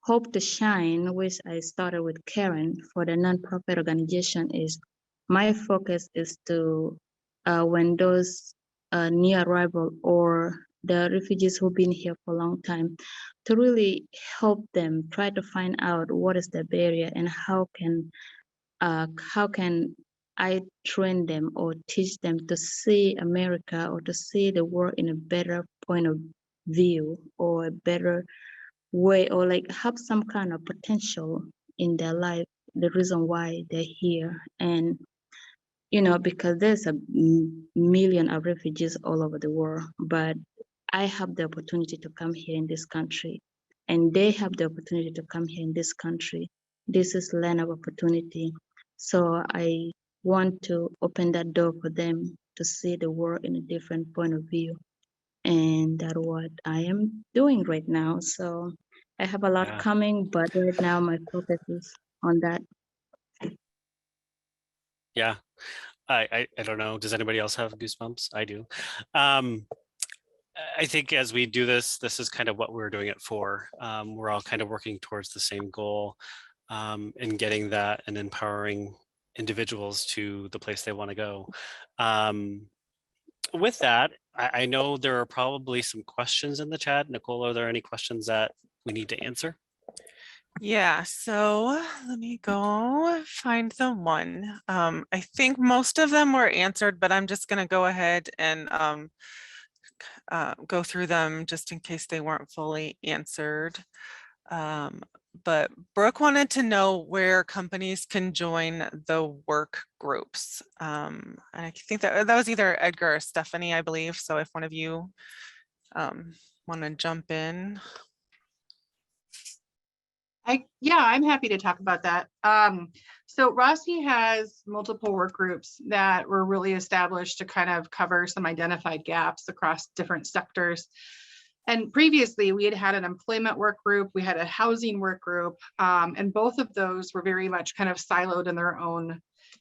F: Hope to Shine, which I started with Karen for the nonprofit organization, is my focus is to when those new arrival or the refugees who've been here for a long time, to really help them try to find out what is the barrier and how can I train them or teach them to see America or to see the world in a better point of view, or a better way, or like have some kind of potential in their life, the reason why they're here. And because there's a million of refugees all over the world, but I have the opportunity to come here in this country, and they have the opportunity to come here in this country. This is land of opportunity. So I want to open that door for them to see the world in a different point of view. And that's what I am doing right now. So I have a lot
A: Yeah.
F: coming, but right now my focus is on that.
A: Yeah. I don't know. Does anybody else have goosebumps? I do. I think as we do this is kind of what we're doing it for. We're all kind of working towards the same goal, and getting that and empowering individuals to the place they want to go. With that, I know there are probably some questions in the chat. Nicole, are there any questions that we need to answer?
G: Yeah, so let me go find the one. I think most of them were answered, but I'm just going to go ahead and go through them just in case they weren't fully answered. But Brooke wanted to know where companies can join the work groups. And I think that was either Edgar or Stephanie, I believe. So if one of you want to jump in.
D: I'm happy to talk about that. So RACI has multiple work groups that were really established to kind of cover some identified gaps across different sectors. And previously we had an employment work group, we had a housing work group, and both of those were very much kind of siloed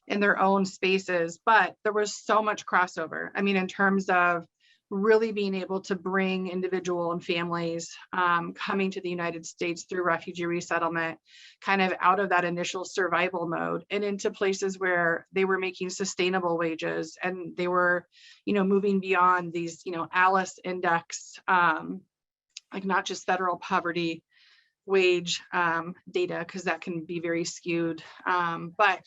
D: in their own spaces, but there was so much crossover. I mean, in terms of really being able to bring individual and families coming to the United States through refugee resettlement, kind of out of that initial survival mode and into places where they were making sustainable wages, and they were, moving beyond these, ALICE index, like not just federal poverty wage data, because that can be very skewed, but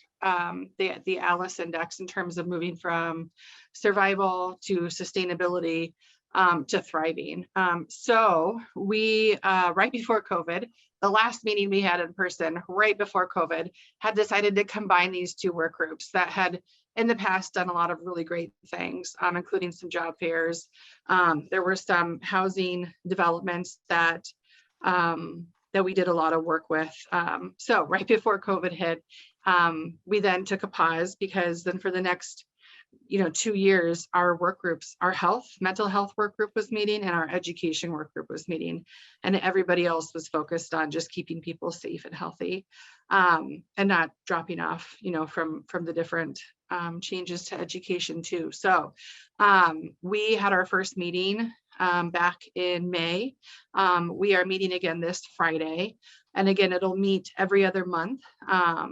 D: the ALICE index in terms of moving from survival to sustainability to thriving. So we, right before COVID, the last meeting we had in person right before COVID, had decided to combine these two work groups that had in the past done a lot of really great things, including some job fairs. There were some housing developments that we did a lot of work with. So right before COVID hit, we then took a pause, because then for the next 2 years, our work groups, our mental health work group was meeting, and our education work group was meeting, and everybody else was focused on just keeping people safe and healthy, and not dropping off, from the different changes to education too. So we had our first meeting back in May. We are meeting again this Friday. And again, it'll meet every other month.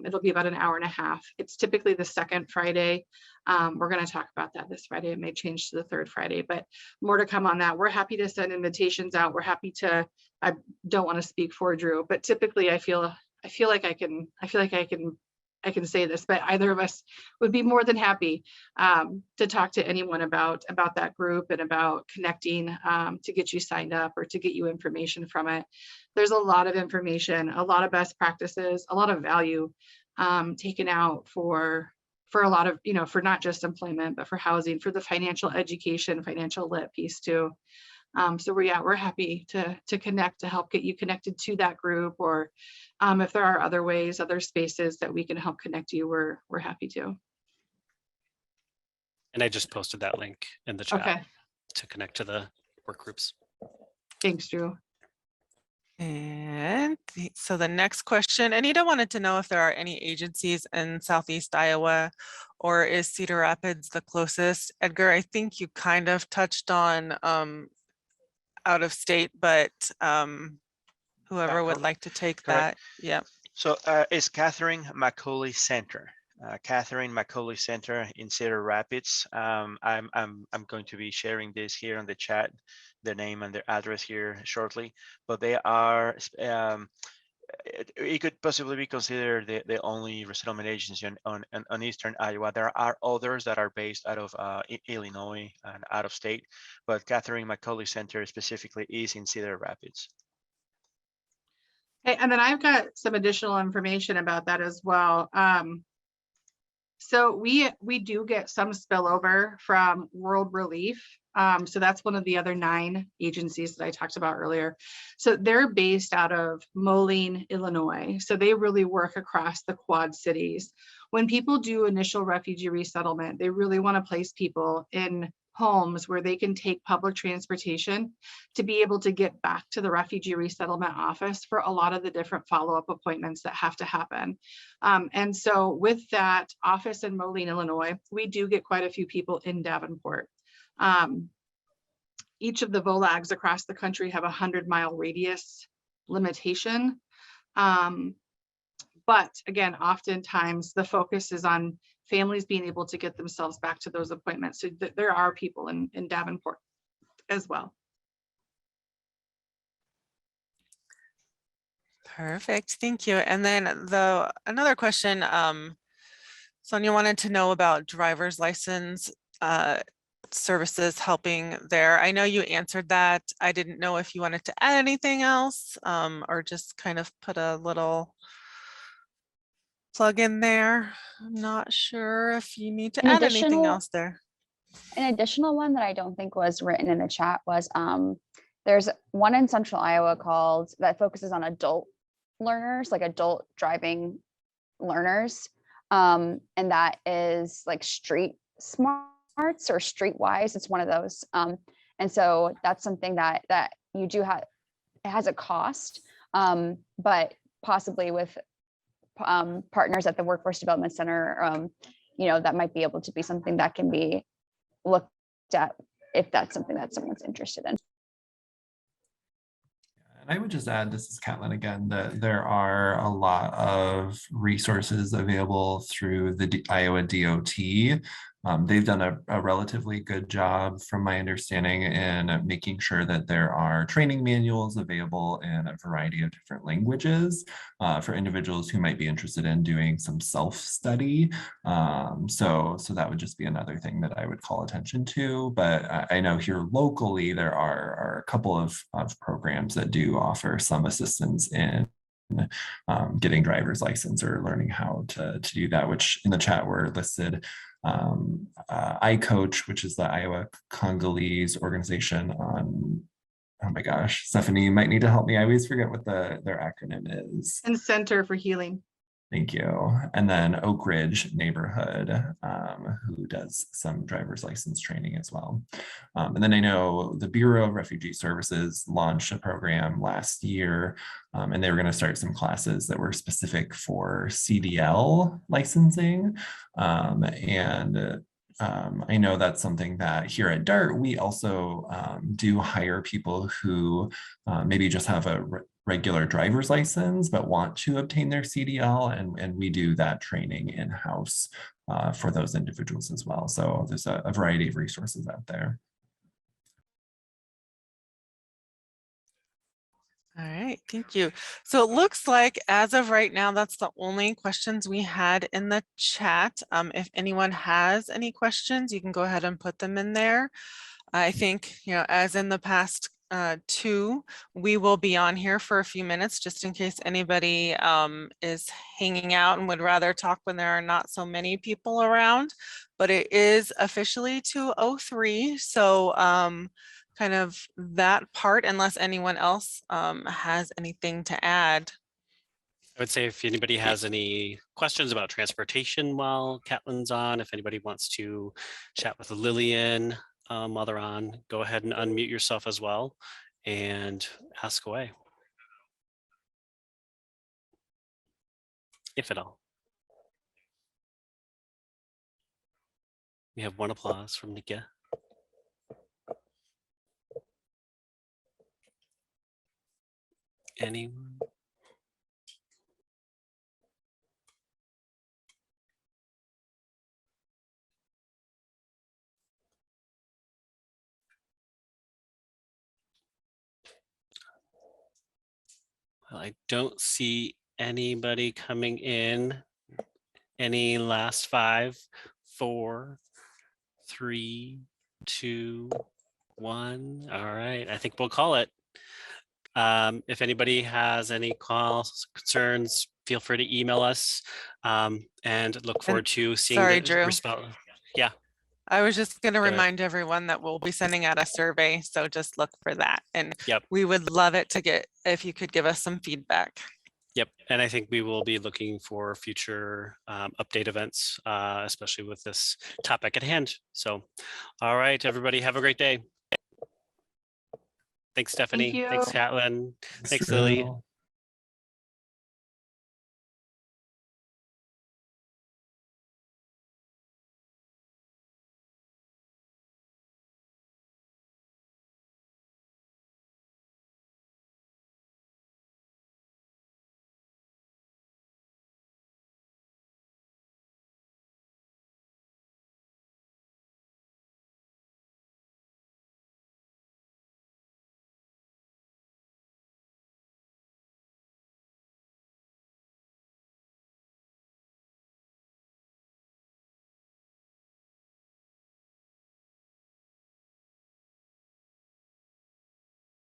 D: It'll be about an hour and a half. It's typically the second Friday. We're going to talk about that this Friday. It may change to the third Friday, but more to come on that. We're happy to send invitations out. We're happy to, I don't want to speak for Drew, but typically I feel like I can I can say this, but either of us would be more than happy to talk to anyone about that group and about connecting to get you signed up or to get you information from it. There's a lot of information, a lot of best practices, a lot of value taken out for a lot of, for not just employment, but for housing, for the financial education, financial lit piece too. So we're happy to connect, to help get you connected to that group, or if there are other ways, other spaces that we can help connect you, we're happy to.
A: And I just posted that link in the chat
D: Okay,
A: to connect to the work groups.
D: thanks, Drew.
G: And so the next question, Anita wanted to know if there are any agencies in Southeast Iowa, or is Cedar Rapids the closest? Edgar, I think you kind of touched on out of state, but whoever would like to take
C: Correct.
G: that. Yeah.
C: So it's Catherine McCauley Center. Catherine McCauley Center in Cedar Rapids. I'm going to be sharing this here on the chat, their name and their address here shortly. But they are, it could possibly be considered the only resettlement agency on Eastern Iowa. There are others that are based out of Illinois and out of state, but Catherine McCauley Center specifically is in Cedar Rapids.
D: Hey, and then I've got some additional information about that as well. So we do get some spillover from World Relief. So that's one of the other 9 agencies that I talked about earlier. So they're based out of Moline, Illinois. So they really work across the Quad Cities. When people do initial refugee resettlement, they really want to place people in homes where they can take public transportation to be able to get back to the refugee resettlement office for a lot of the different follow-up appointments that have to happen. And so with that office in Moline, Illinois, we do get quite a few people in Davenport. Each of the VOLAGs across the country have a 100-mile radius limitation. But again, oftentimes the focus is on families being able to get themselves back to those appointments. So there are people in Davenport as well.
G: Perfect, thank you. And then another question, Sonia wanted to know about driver's license services helping there. I know you answered that. I didn't know if you wanted to add anything else or just kind of put a little plug in there. I'm not sure if you need to add anything else there.
B: An additional one that I don't think was written in the chat was there's one in Central Iowa that focuses on adult learners, like adult driving learners. And that is like Street Smarts or Streetwise. It's one of those. And so that's something that you do have, it has a cost, but possibly with partners at the Workforce Development Center, that might be able to be something that can be looked at if that's something that someone's interested in.
E: And I would just add, this is Catlin again, that there are a lot of resources available through the Iowa DOT. They've done a relatively good job, from my understanding, in making sure that there are training manuals available in a variety of different languages for individuals who might be interested in doing some self-study. So that would just be another thing that I would call attention to. But I know here locally, there are a couple of programs that do offer some assistance in getting driver's license or learning how to do that, which in the chat were listed. iCoach, which is the Iowa Congolese organization on, oh my gosh, Stephanie, you might need to help me. I always forget what their acronym is.
D: And Center for Healing.
E: Thank you. And then Oak Ridge Neighborhood, who does some driver's license training as well. And then I know the Bureau of Refugee Services launched a program last year, and they were going to start some classes that were specific for CDL licensing. I know that's something that here at DART, we also do hire people who maybe just have a regular driver's license, but want to obtain their CDL, and we do that training in-house for those individuals as well. So there's a variety of resources out there.
G: All right, thank you. So it looks like as of right now, that's the only questions we had in the chat. If anyone has any questions, you can go ahead and put them in there. I think, as in the past two, we will be on here for a few minutes just in case anybody is hanging out and would rather talk when there are not so many people around. But it is officially 2:03, so kind of that part, unless anyone else has anything to add.
A: I would say if anybody has any questions about transportation while Caitlin's on, if anybody wants to chat with Lillian while they're on, go ahead and unmute yourself as well and ask away. If at all. We have one applause from Nika. Anyone? Well, I don't see anybody coming in. Any last 5, 4, 3, 2, 1. All right, I think we'll call it. If anybody has any calls, concerns, feel free to email us and look forward to seeing
G: sorry,
A: the
G: Drew.
A: response. Yeah.
G: I was just going to
A: Go ahead.
G: remind everyone that we'll be sending out a survey, so just look for that. And
A: Yep.
G: we would love it to get, if you could give us some feedback.
A: Yep, and I think we will be looking for future update events, especially with this topic at hand. So, all right, everybody, have a great day. Thanks, Stephanie.
D: you.
A: Thanks, Caitlin. Thanks,
E: Drew.
A: Lily.